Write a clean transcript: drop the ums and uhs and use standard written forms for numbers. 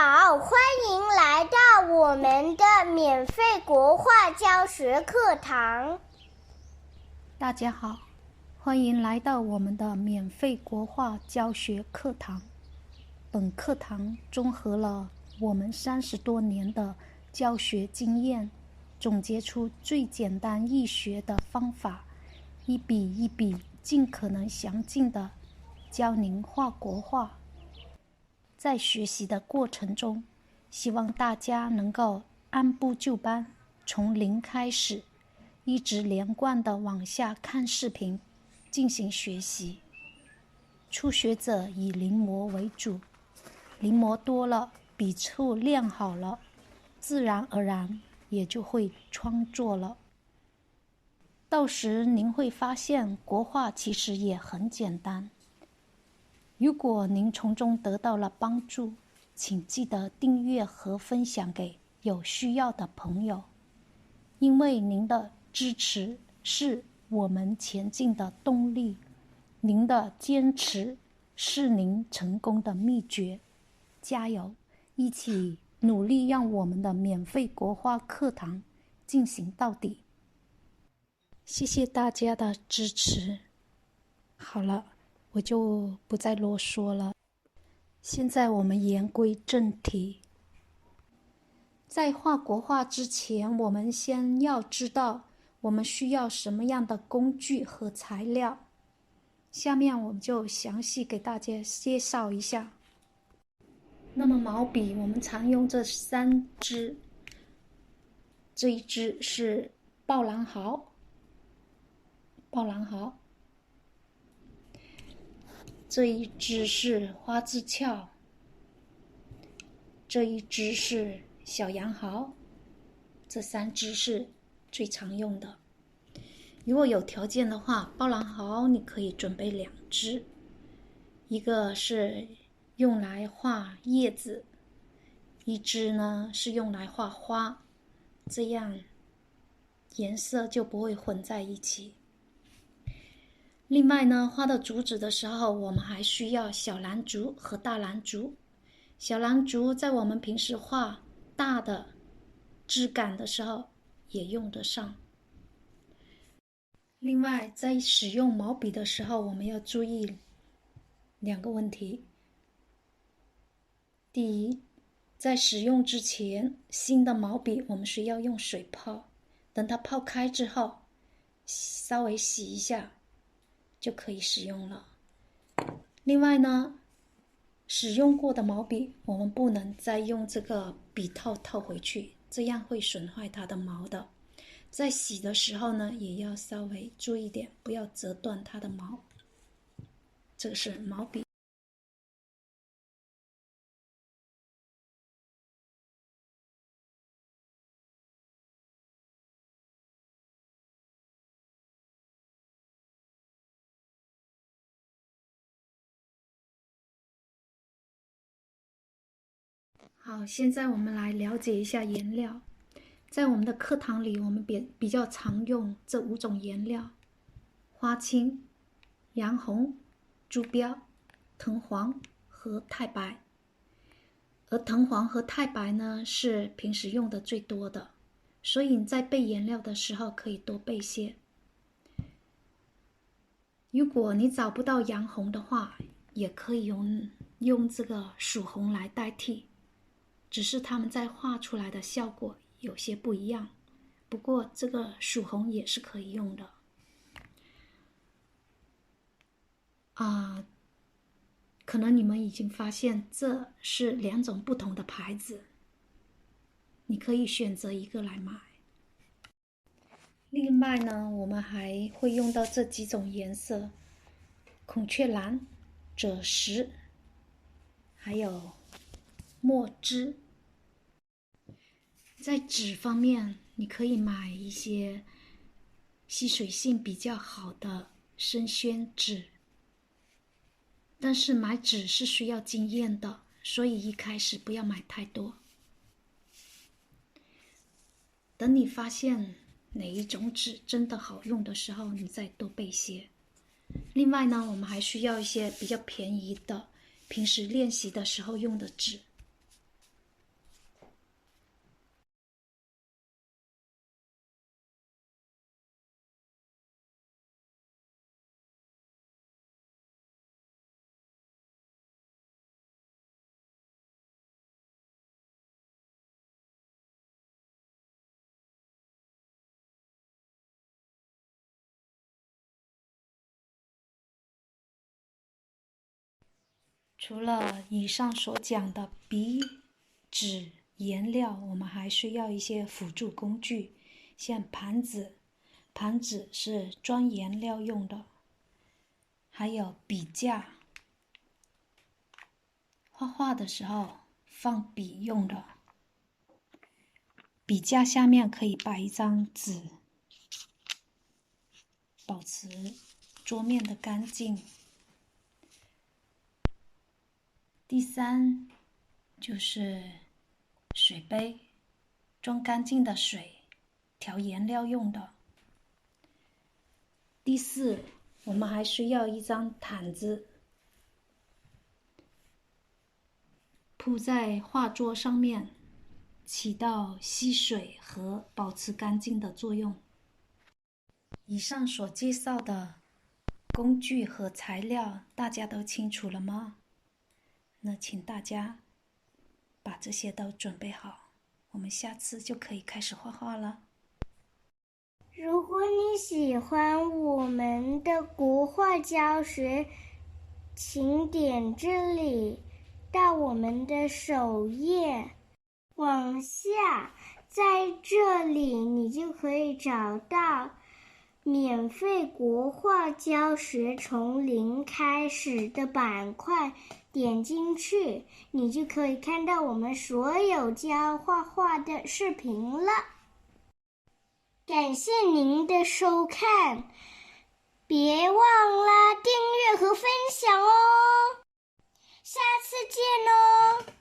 好，欢迎来到我们的免费国画教学课堂。大家好，欢迎来到我们的免费国画教学课堂。本课堂综合了我们30多年的教学经验，总结出最简单易学的方法，一笔一笔尽可能详尽的教您画国画。在学习的过程中，希望大家能够按部就班，从零开始，一直连贯地往下看视频进行学习。初学者以临摹为主，临摹多了，笔触练好了，自然而然也就会创作了。到时您会发现国画其实也很简单。如果您从中得到了帮助，请记得订阅和分享给有需要的朋友，因为您的支持是我们前进的动力，您的坚持是您成功的秘诀。加油，一起努力让我们的免费国画课堂进行到底。谢谢大家的支持。好了，我就不再啰嗦了。现在我们言归正题。在画国画之前，我们先要知道我们需要什么样的工具和材料。下面我们就详细给大家介绍一下。那么毛笔我们常用这3支，这一支是豹蓝毫，这一支是花枝鞘，这一支是小羊毫，这3支是最常用的。如果有条件的话，豹蓝毫你可以准备2支，一个是用来画叶子，一支呢是用来画花，这样颜色就不会混在一起。另外呢，画到竹子的时候，我们还需要小蓝竹和大蓝竹。小蓝竹在我们平时画大的枝杆的时候也用得上。另外，在使用毛笔的时候，我们要注意2个问题。第一，在使用之前，新的毛笔我们需要用水泡，等它泡开之后，稍微洗一下就可以使用了。另外呢，使用过的毛笔我们不能再用这个笔套套回去，这样会损坏它的毛的。在洗的时候呢，也要稍微注意点，不要折断它的毛。这个是毛笔。好，现在我们来了解一下颜料。在我们的课堂里，我们比较常用这5种颜料：花青、洋红、朱标、藤黄和太白。而藤黄和太白呢，是平时用的最多的，所以你在备颜料的时候可以多备些。如果你找不到洋红的话，也可以用这个曙红来代替，只是它们在画出来的效果有些不一样，不过这个曙红也是可以用的。可能你们已经发现这是2种不同的牌子，你可以选择一个来买。另外呢，我们还会用到这几种颜色：孔雀蓝、赭石，还有墨汁。在纸方面，你可以买一些吸水性比较好的生宣纸，但是买纸是需要经验的，所以一开始不要买太多。等你发现哪一种纸真的好用的时候，你再多备些。另外呢，我们还需要一些比较便宜的平时练习的时候用的纸。除了以上所讲的笔、纸、颜料，我们还需要一些辅助工具，像盘子，盘子是装颜料用的，还有笔架，画画的时候放笔用的。笔架下面可以摆一张纸，保持桌面的干净。第三就是水杯，装干净的水，调颜料用的。第四，我们还需要一张毯子，铺在画桌上面，起到吸水和保持干净的作用。以上所介绍的工具和材料，大家都清楚了吗？那请大家把这些都准备好，我们下次就可以开始画画了。如果你喜欢我们的国画教学，请点这里到我们的首页，往下，在这里你就可以找到免费国画教学从零开始的板块，点进去，你就可以看到我们所有教画画的视频了。感谢您的收看，别忘了订阅和分享哦，下次见哦。